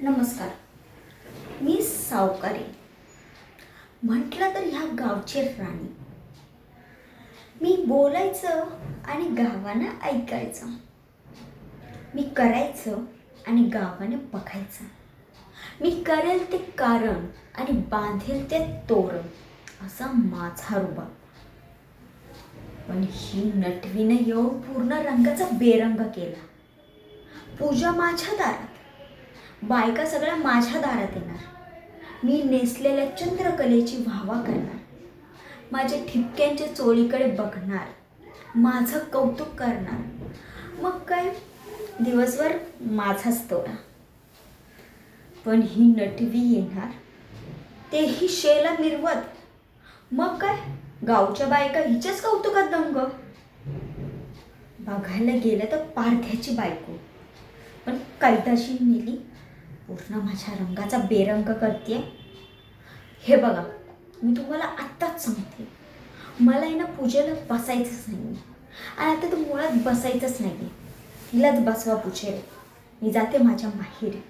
नमस्कार. मी सावकारी. म्हटलं तर ह्या गावची राणी. मी बोलायचं आणि गावानं ऐकायचं. मी करायचं आणि गावाने बघायचं. मी करेल ते कारण आणि बांधेल ते तोरण, असा माझा रुबाब. पण ही नटवीनं येऊन पूर्ण रंगाचा बेरंग केला. पूजा माझ्या दारात, बायका सगळ्या माझ्या दारात येणार. मी नेसलेल्या चंद्रकलेची वाहवा करणार. माझ्या ठिपक्यांच्या चोळीकडे बघणार, माझं कौतुक करणार. मग काय, दिवसभर माझाच तोडा. पण ही नटवी येणार, तेही शेला मिरवत. मग काय, गावच्या बायका हिच्याच कौतुकात दंग. बघायला गेलं तर पारध्याची बायको, पण कैदाशी नेली, पूर्ण माझ्या रंगाचा बेरंग करते. हे बघा, मी तुम्हाला आत्ताच सांगते, मला आहे ना पूजेला बसायचंच नाही. आणि आता तर मुळात बसायचंच नाही. हिलाच बसवा पूजेला. मी जाते माझ्या माहेरी.